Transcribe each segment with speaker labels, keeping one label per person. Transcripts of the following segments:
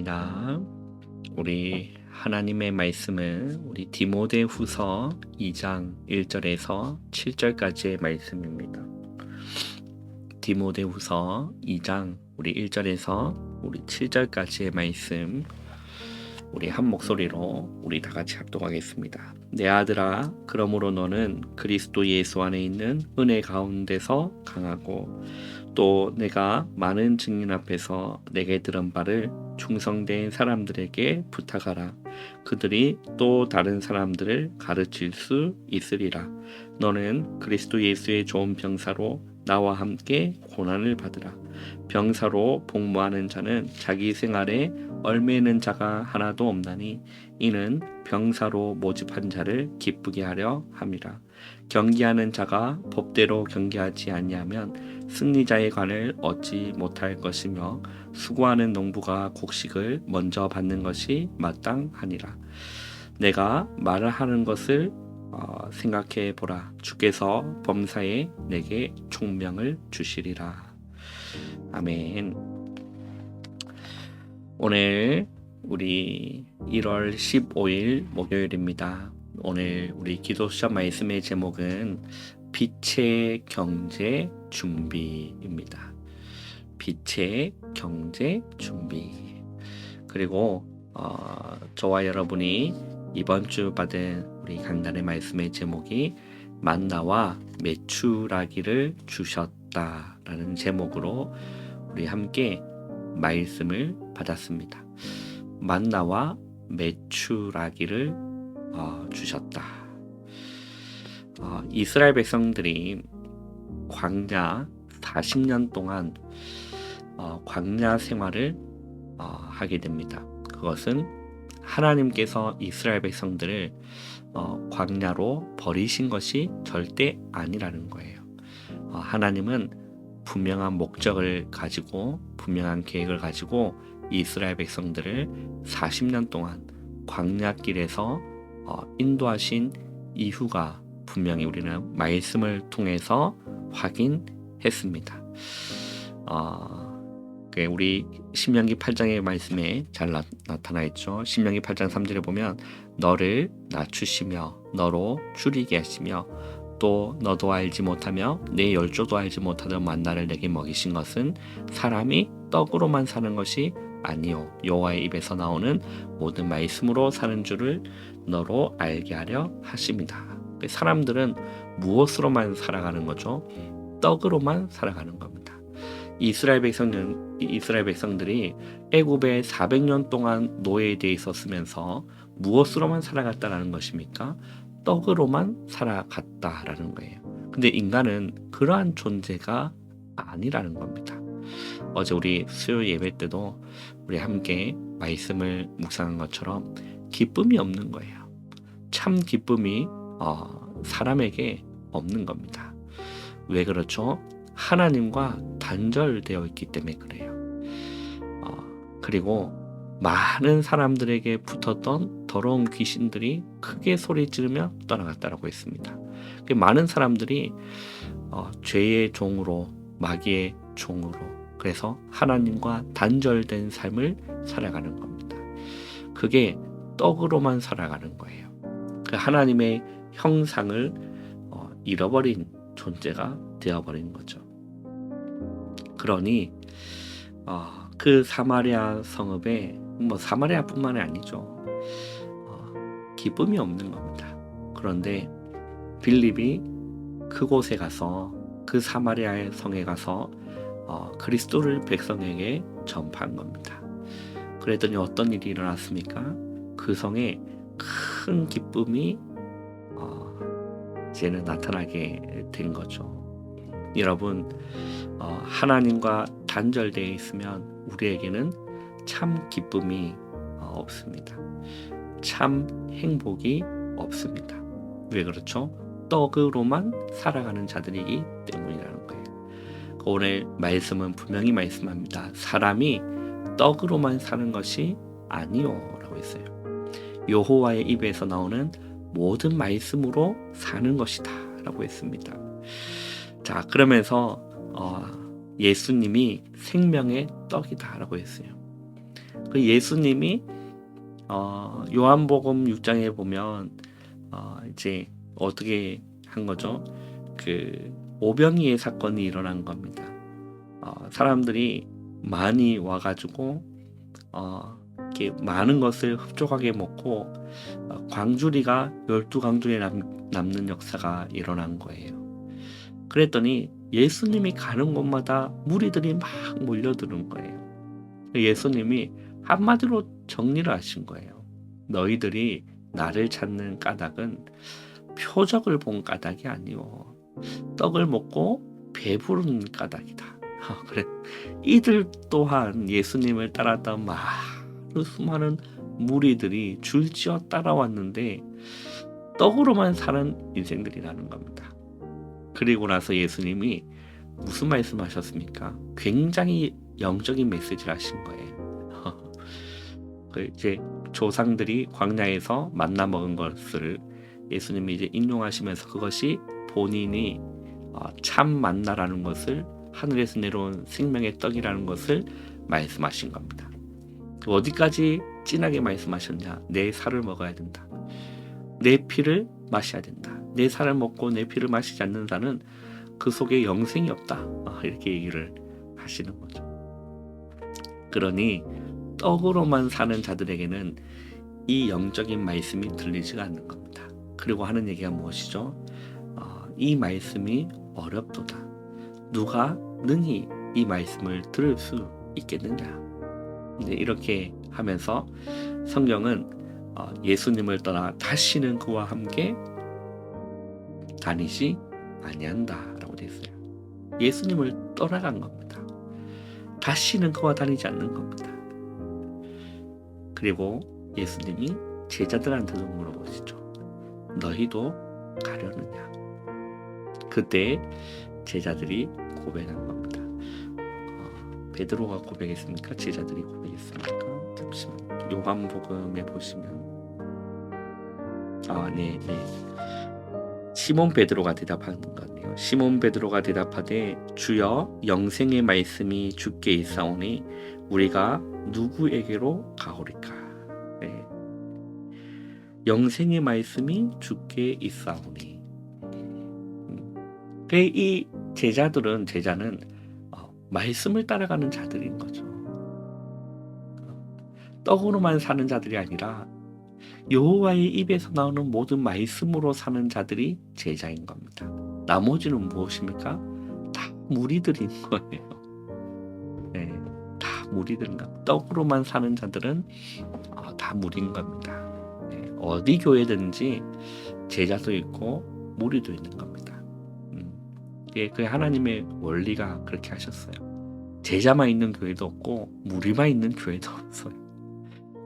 Speaker 1: 반갑습니다. 우리 하나님의 말씀은 우리 디모데후서 2장 1절에서 7절까지의 말씀입니다. 디모데후서 2장 우리 1절에서 우리 7절까지의 말씀 우리 한 목소리로 우리 다 같이 합독하겠습니다. 내 아들아, 그러므로 너는 그리스도 예수 안에 있는 은혜 가운데서 강하고 또 내가 많은 증인 앞에서 내게 들은 바를 충성된 사람들에게 부탁하라. 그들이 또 다른 사람들을 가르칠 수 있으리라. 너는 그리스도 예수의 좋은 병사로 나와 함께 고난을 받으라. 병사로 복무하는 자는 자기 생활에 얼매는 자가 하나도 없나니 이는 병사로 모집한 자를 기쁘게 하려 함이라. 경기하는 자가 법대로 경기하지 아니하면 승리자의 관을 얻지 못할 것이며 수고하는 농부가 곡식을 먼저 받는 것이 마땅하니라. 내가 말을 하는 것을 생각해 보라. 주께서 범사에 내게 총명을 주시리라. 아멘. 오늘 우리 1월 15일 목요일입니다. 오늘 우리 기도 시작 말씀의 제목은 빛의 경제 준비입니다. 빛의 경제 준비. 그리고 저와 여러분이 이번 주 받은 우리 강단의 말씀의 제목이 만나와 메추라기를 주셨다라는 제목으로 우리 함께 말씀을 받았습니다. 만나와 메추라기를 주셨다. 이스라엘 백성들이 광야 40년 동안 광야 생활을 하게 됩니다. 그것은 하나님께서 이스라엘 백성들을 광야로 버리신 것이 절대 아니라는 거예요. 하나님은 분명한 목적을 가지고 분명한 계획을 가지고 이스라엘 백성들을 40년 동안 광야길에서 인도하신 이유가 분명히 우리는 말씀을 통해서 확인했습니다. 우리 신명기 8장의 말씀에 잘 나타나 있죠. 신명기 8장 3절에 보면 너를 낮추시며 너로 줄이게 하시며 또 너도 알지 못하며 내 열조도 알지 못하던 만나를 내게 먹이신 것은 사람이 떡으로만 사는 것이 아니요 여호와의 입에서 나오는 모든 말씀으로 사는 줄을 너로 알게 하려 하십니다. 사람들은 무엇으로만 살아가는 거죠? 떡으로만 살아가는 겁니다. 이스라엘 백성들이 애굽에 400년 동안 노예되어 있었으면서 무엇으로만 살아갔다라는 것입니까? 떡으로만 살아갔다라는 거예요. 근데 인간은 그러한 존재가 아니라는 겁니다. 어제 우리 수요 예배 때도 우리 함께 말씀을 묵상한 것처럼 기쁨이 없는 거예요. 참 기쁨이 사람에게 없는 겁니다. 왜 그렇죠? 하나님과 단절되어 있기 때문에 그래요. 그리고 많은 사람들에게 붙었던 더러운 귀신들이 크게 소리 지르며 떠나갔다라고 했습니다. 많은 사람들이 죄의 종으로 마귀의 종으로 그래서 하나님과 단절된 삶을 살아가는 겁니다. 그게 떡으로만 살아가는 거예요. 하나님의 형상을 잃어버린 존재가 되어버린 거죠. 그러니 그 사마리아 성읍에 사마리아뿐만이 아니죠. 기쁨이 없는 겁니다. 그런데 빌립이 그곳에 가서 그 사마리아의 성에 가서 그리스도를 백성에게 전파한 겁니다. 그랬더니 어떤 일이 일어났습니까? 그 성에 큰 기쁨이 이제는 나타나게 된 거죠. 여러분, 하나님과 단절되어 있으면 우리에게는 참 기쁨이 없습니다. 참 행복이 없습니다. 왜 그렇죠? 떡으로만 살아가는 자들이기 때문이라는 거예요. 오늘 말씀은 분명히 말씀합니다. 사람이 떡으로만 사는 것이 아니요 라고 했어요. 여호와의 입에서 나오는 모든 말씀으로 사는 것이다 라고 했습니다. 자, 그러면서 예수님이 생명의 떡이다 라고 했어요. 그 예수님이 요한복음 6장에 보면 이제 어떻게 한 거죠? 그 오병이의 사건이 일어난 겁니다. 사람들이 많이 와가지고 이렇게 많은 것을 흡족하게 먹고 광주리가 12광주에 남는 역사가 일어난 거예요. 그랬더니 예수님이 가는 곳마다 무리들이 막 몰려드는 거예요. 예수님이 한마디로 정리를 하신 거예요. 너희들이 나를 찾는 까닭은 표적을 본 까닭이 아니오. 떡을 먹고 배부른 까닭이다. 그래. 이들 또한 예수님을 따랐던 수많은 무리들이 줄지어 따라왔는데 떡으로만 사는 인생들이라는 겁니다. 그리고 나서 예수님이 무슨 말씀하셨습니까? 굉장히 영적인 메시지를 하신 거예요. 이제 조상들이 광야에서 만나 먹은 것을 예수님이 이제 인용하시면서 그것이 본인이 참 만나라는 것을, 하늘에서 내려온 생명의 떡이라는 것을 말씀하신 겁니다. 어디까지 진하게 말씀하셨냐? 내 살을 먹어야 된다. 내 피를 마셔야 된다. 내 살을 먹고 내 피를 마시지 않는 자는 그 속에 영생이 없다. 이렇게 얘기를 하시는 거죠. 그러니 떡으로만 사는 자들에게는 이 영적인 말씀이 들리지가 않는 겁니다. 그리고 하는 얘기가 무엇이죠? 이 말씀이 어렵도다. 누가 능히 이 말씀을 들을 수 있겠느냐. 이렇게 하면서 성경은 예수님을 떠나 다시는 그와 함께 다니지 아니한다 라고 되어 있어요. 예수님을 떠나간 겁니다. 다시는 그와 다니지 않는 겁니다. 그리고 예수님이 제자들한테도 물어보시죠. 너희도 가려느냐? 그때 제자들이 고백한 겁니다. 베드로가 고백했습니까? 제자들이 고백했습니까? 잠시만. 요한복음에 보시면 네. 시몬 베드로가 대답하는 거네요. 시몬 베드로가 대답하되 주여 영생의 말씀이 주께 있사오니 우리가 누구에게로 가오리까? 네. 영생의 말씀이 주께 있사오니. 이 제자는 말씀을 따라가는 자들인 거죠. 떡으로만 사는 자들이 아니라 여호와의 입에서 나오는 모든 말씀으로 사는 자들이 제자인 겁니다. 나머지는 무엇입니까? 다 무리들인 거예요. 네, 다 무리들인가. 떡으로만 사는 자들은 다 무리인 겁니다. 네, 어디 교회든지 제자도 있고 무리도 있는 겁니다. 그 하나님의 원리가 그렇게 하셨어요. 제자만 있는 교회도 없고 무리만 있는 교회도 없어요.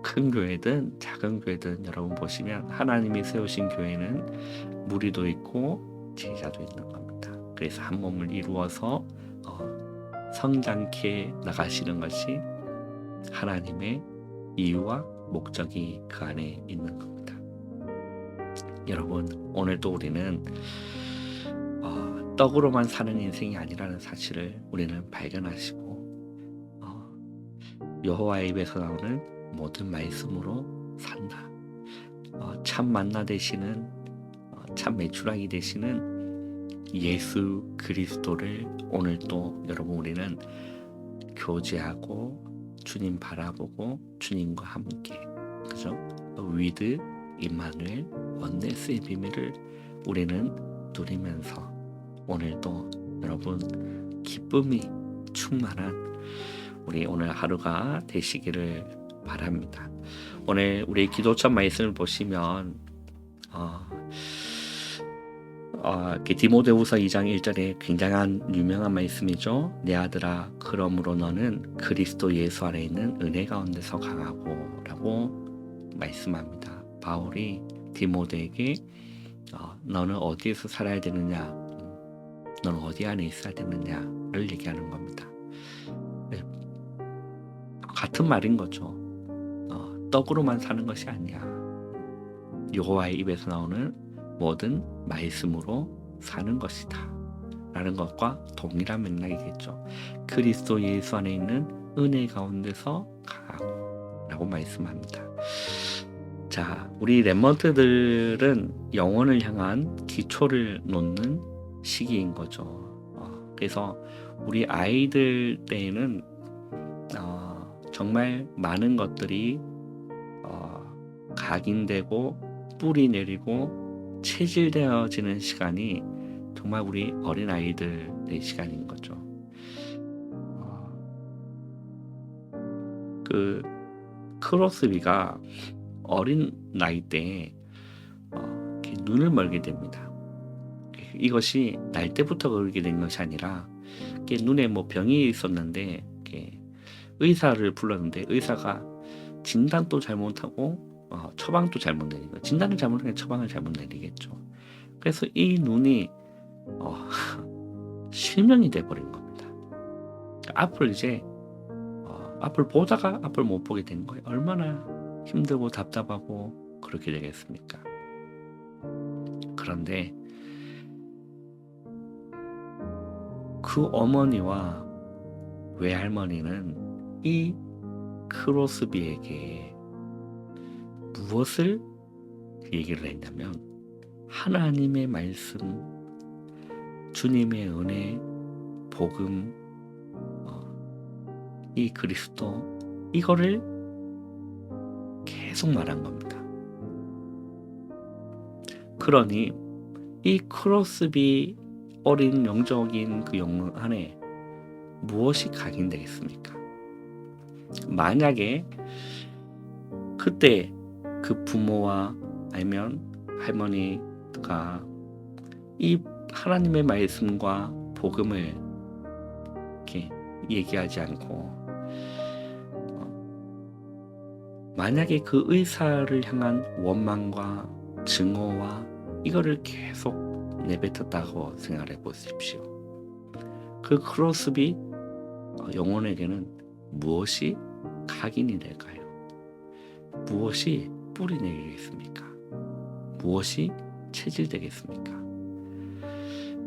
Speaker 1: 큰 교회든 작은 교회든 여러분 보시면 하나님이 세우신 교회는 무리도 있고 제자도 있는 겁니다. 그래서 한 몸을 이루어서 성장케 나가시는 것이 하나님의 이유와 목적이 그 안에 있는 겁니다. 여러분, 오늘도 우리는 떡으로만 사는 인생이 아니라는 사실을 우리는 발견하시고 여호와의 입에서 나오는 모든 말씀으로 산다. 참 만나 되시는 참 메추라기 되시는 예수 그리스도를 오늘도 여러분 우리는 교제하고 주님 바라보고 주님과 함께, 그죠? 위드 임마누엘 원네스의 비밀을 우리는 누리면서 오늘도 여러분 기쁨이 충만한 우리 오늘 하루가 되시기를 바랍니다. 오늘 우리 기도처 말씀을 보시면 디모데후서 2장 1절에 굉장한 유명한 말씀이죠. 내 아들아, 그러므로 너는 그리스도 예수 안에 있는 은혜 가운데서 강하고 라고 말씀합니다. 바울이 디모데에게 너는 어디에서 살아야 되느냐, 너는 어디 안에 있어야 되느냐를 얘기하는 겁니다. 네. 같은 말인 거죠. 떡으로만 사는 것이 아니야. 여호와의 입에서 나오는 모든 말씀으로 사는 것이다 라는 것과 동일한 맥락이겠죠. 그리스도 예수 안에 있는 은혜 가운데서 강하고 라고 말씀합니다. 자, 우리 랩런트들은 영혼을 향한 기초를 놓는 시기인 거죠. 그래서 우리 아이들 때에는 정말 많은 것들이 각인되고 뿌리 내리고 체질되어지는 시간이 정말 우리 어린 아이들의 시간인 거죠. 그 크로스비가 어린 나이 때 이렇게 눈을 멀게 됩니다. 이것이 날 때부터 그렇게 된 것이 아니라 눈에 뭐 병이 있었는데 의사를 불렀는데 의사가 진단도 잘못하고 처방도 잘못 내린 거예요. 진단을 잘못하면 처방을 잘못 내리겠죠. 그래서 이 눈이 실명이 돼버린 겁니다. 앞을 이제 앞을 보다가 앞을 못 보게 된 거예요. 얼마나 힘들고 답답하고 그렇게 되겠습니까? 그런데 그 어머니와 외할머니는 이 크로스비에게 무엇을 얘기를 했냐면 하나님의 말씀, 주님의 은혜, 복음, 이 그리스도 이거를 계속 말한 겁니다. 그러니 이 크로스비 어린 영적인 그 영혼 안에 무엇이 각인되겠습니까? 만약에 그때 그 부모와 아니면 할머니가 이 하나님의 말씀과 복음을 이렇게 얘기하지 않고 만약에 그 의사를 향한 원망과 증오와 이거를 계속 내뱉었다고 생각해 보십시오. 그 크로스비 영혼에게는 무엇이 각인이 될까요? 무엇이 뿌리 내리겠습니까? 무엇이 체질되겠습니까?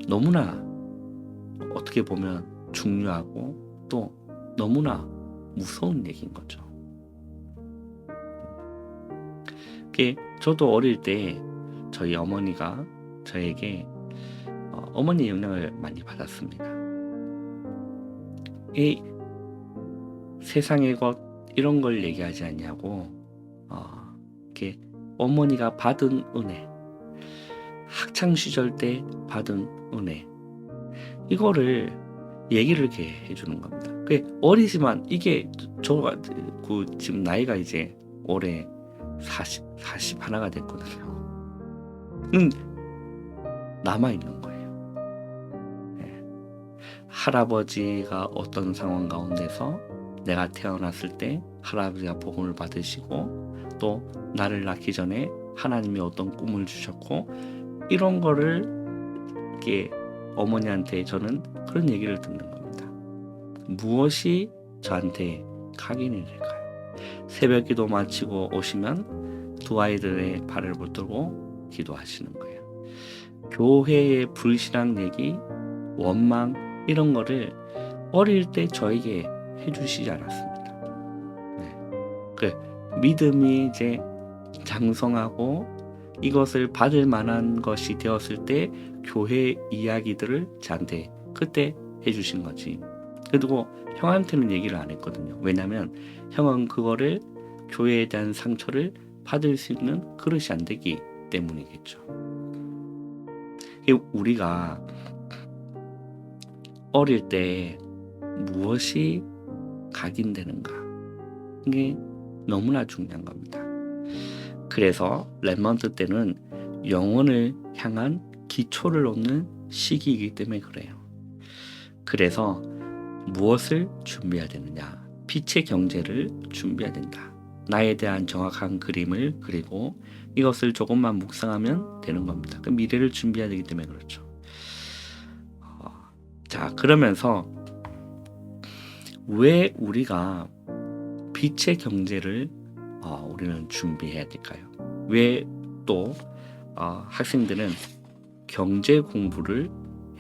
Speaker 1: 너무나 어떻게 보면 중요하고 또 너무나 무서운 얘기인 거죠. 저도 어릴 때 저희 어머니가 저에게 어머니 영향을 많이 받았습니다. 이 세상의 것 이런 걸 얘기하지 않냐고 이렇게 어머니가 받은 은혜, 학창 시절 때 받은 은혜 이거를 얘기를 이렇게 해주는 겁니다. 어리지만 이게 저가 지금 나이가 이제 올해 40 하나가 됐거든요. 남아있는 거예요. 네. 할아버지가 어떤 상황 가운데서 내가 태어났을 때 할아버지가 복음을 받으시고 또 나를 낳기 전에 하나님이 어떤 꿈을 주셨고 이런 거를 이렇게 어머니한테 저는 그런 얘기를 듣는 겁니다. 무엇이 저한테 각인이 될까요? 새벽 기도 마치고 오시면 두 아이들의 발을 붙들고 기도하시는 거예요. 교회의 불신앙 얘기, 원망 이런 거를 어릴 때 저에게 해주시지 않았습니다. 네. 믿음이 이제 장성하고 이것을 받을 만한 것이 되었을 때 교회 이야기들을 저한테 그때 해주신 거지. 그리고 형한테는 얘기를 안 했거든요. 왜냐하면 형은 그거를 교회에 대한 상처를 받을 수 있는 그릇이 안 되기 때문이겠죠. 우리가 어릴 때 무엇이 각인되는가 이게 너무나 중요한 겁니다. 그래서 랩런트 때는 영혼을 향한 기초를 놓는 시기이기 때문에 그래요. 그래서 무엇을 준비해야 되느냐? 빛의 경제를 준비해야 된다. 나에 대한 정확한 그림을 그리고 이것을 조금만 묵상하면 되는 겁니다. 그 미래를 준비해야 되기 때문에 그렇죠. 자, 그러면서 왜 우리가 빛의 경제를 우리는 준비해야 될까요? 왜 또 학생들은 경제 공부를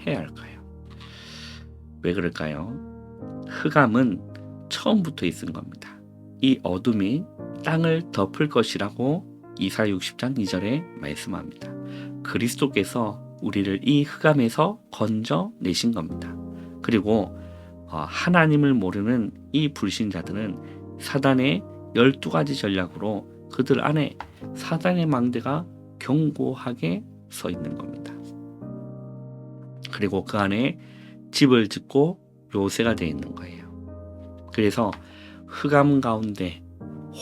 Speaker 1: 해야 할까요? 왜 그럴까요? 흑암은 처음부터 있은 겁니다. 이 어둠이 땅을 덮을 것이라고 이사 60장 2절에 말씀합니다. 그리스도께서 우리를 이 흑암에서 건져내신 겁니다. 그리고 하나님을 모르는 이 불신자들은 사단의 12가지 전략으로 그들 안에 사단의 망대가 견고하게 서 있는 겁니다. 그리고 그 안에 집을 짓고 요새가 되어 있는 거예요. 그래서 흑암 가운데,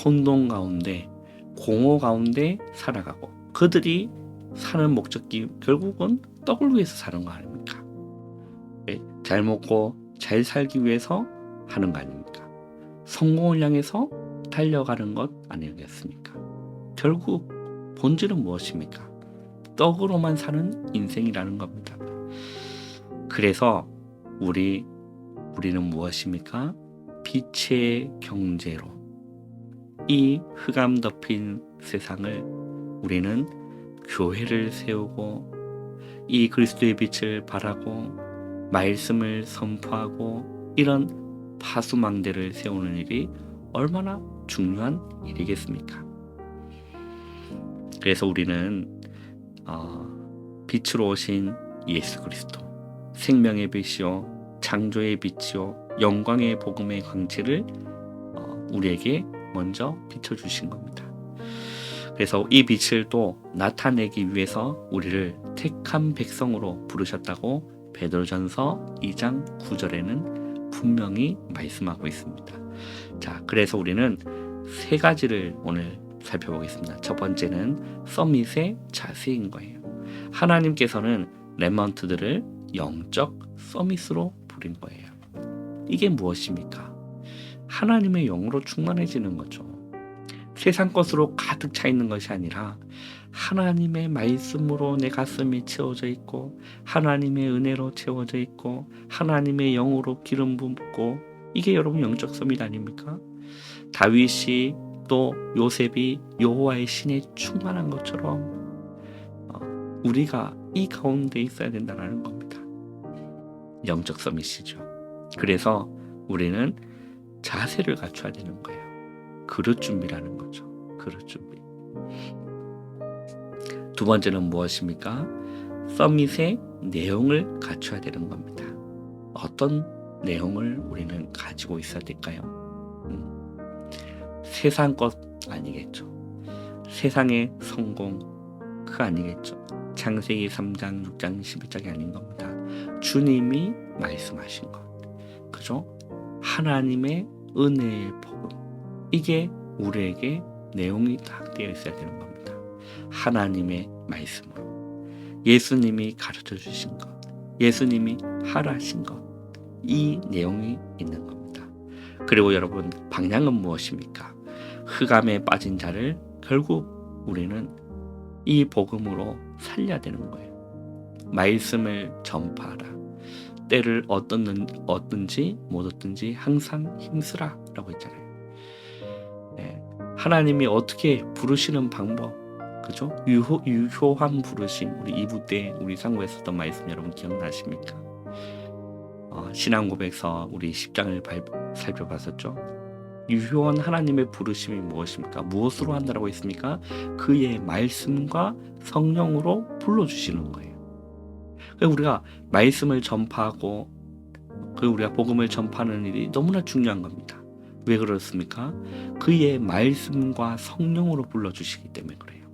Speaker 1: 혼돈 가운데, 공허 가운데 살아가고, 그들이 사는 목적이 결국은 떡을 위해서 사는 거 아닙니까? 잘 먹고 잘 살기 위해서 하는 거 아닙니까? 성공을 향해서 달려가는 것 아니겠습니까? 결국 본질은 무엇입니까? 떡으로만 사는 인생이라는 겁니다. 그래서 우리는 무엇입니까? 빛의 경제로 이 흑암 덮인 세상을 우리는 교회를 세우고 이 그리스도의 빛을 발하고 말씀을 선포하고 이런 파수망대를 세우는 일이 얼마나 중요한 일이겠습니까? 그래서 우리는 빛으로 오신 예수 그리스도, 생명의 빛이요 창조의 빛이요 영광의 복음의 광채를 우리에게 먼저 비춰주신 겁니다. 그래서 이 빛을 또 나타내기 위해서 우리를 택한 백성으로 부르셨다고 베드로전서 2장 9절에는 분명히 말씀하고 있습니다. 자, 그래서 우리는 세 가지를 오늘 살펴보겠습니다. 첫 번째는 서밋의 자세인 거예요. 하나님께서는 렘넌트들을 영적 서밋으로 부린 거예요. 이게 무엇입니까? 하나님의 영으로 충만해지는 거죠. 세상 것으로 가득 차 있는 것이 아니라 하나님의 말씀으로 내 가슴이 채워져 있고 하나님의 은혜로 채워져 있고 하나님의 영으로 기름 붓고, 이게 여러분 영적 서밋 아닙니까? 다윗이 또 요셉이 여호와의 신에 충만한 것처럼 우리가 이 가운데 있어야 된다는 겁니다. 영적 서밋이죠. 그래서 우리는 자세를 갖춰야 되는 거예요. 그릇 준비라는 거죠. 그릇 준비. 두 번째는 무엇입니까? 서밋의 내용을 갖춰야 되는 겁니다. 어떤 내용을 우리는 가지고 있어야 될까요? 세상 것 아니겠죠. 세상의 성공 그 아니겠죠. 창세기 3장, 6장, 11장이 아닌 겁니다. 주님이 말씀하신 것, 그죠? 하나님의 은혜의 복음, 이게 우리에게 내용이 딱 되어 있어야 되는 겁니다. 하나님의 말씀으로 예수님이 가르쳐 주신 것, 예수님이 하라신 것, 이 내용이 있는 겁니다. 그리고 여러분, 방향은 무엇입니까? 흑암에 빠진 자를 결국 우리는 이 복음으로 살려야 되는 거예요. 말씀을 전파하라. 때를 얻든지 못 얻든지 항상 힘쓰라 라고 했잖아요. 하나님이 어떻게 부르시는 방법, 그죠? 유효한 부르심, 우리 2부 때 우리 상고에 썼던 말씀 여러분 기억나십니까? 신앙고백서 우리 10장을 살펴봤었죠. 유효한 하나님의 부르심이 무엇입니까? 무엇으로 한다라고 했습니까? 그의 말씀과 성령으로 불러주시는 거예요. 그래서 우리가 말씀을 전파하고 그리고 우리가 복음을 전파하는 일이 너무나 중요한 겁니다. 왜 그렇습니까? 그의 말씀과 성령으로 불러주시기 때문에 그래요.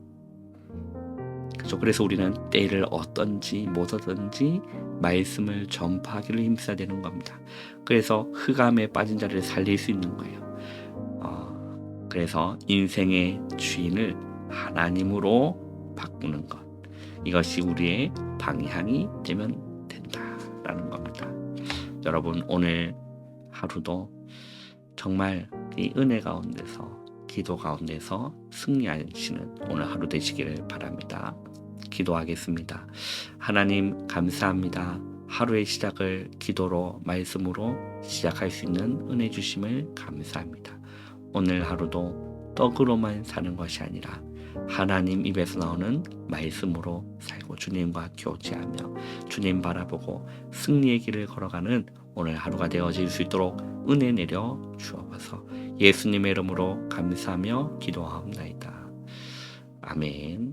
Speaker 1: 그렇죠? 그래서 우리는 때를 얻든지 못 얻든지 말씀을 전파하기를 힘써야 되는 겁니다. 그래서 흑암에 빠진 자를 살릴 수 있는 거예요. 그래서 인생의 주인을 하나님으로 바꾸는 것, 이것이 우리의 방향이 되면 된다라는 겁니다. 여러분, 오늘 하루도 정말 이 은혜 가운데서, 기도 가운데서 승리하시는 오늘 하루 되시기를 바랍니다. 기도하겠습니다. 하나님 감사합니다. 하루의 시작을 기도로, 말씀으로 시작할 수 있는 은혜 주심을 감사합니다. 오늘 하루도 떡으로만 사는 것이 아니라 하나님 입에서 나오는 말씀으로 살고 주님과 교제하며 주님 바라보고 승리의 길을 걸어가는 오늘 하루가 되어질 수 있도록 은혜 내려 주옵소서. 예수님의 이름으로 감사하며 기도하옵나이다. 아멘.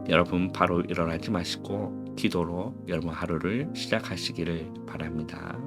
Speaker 1: 여러분 바로 일어나지 마시고 기도로 여러분 하루를 시작하시기를 바랍니다.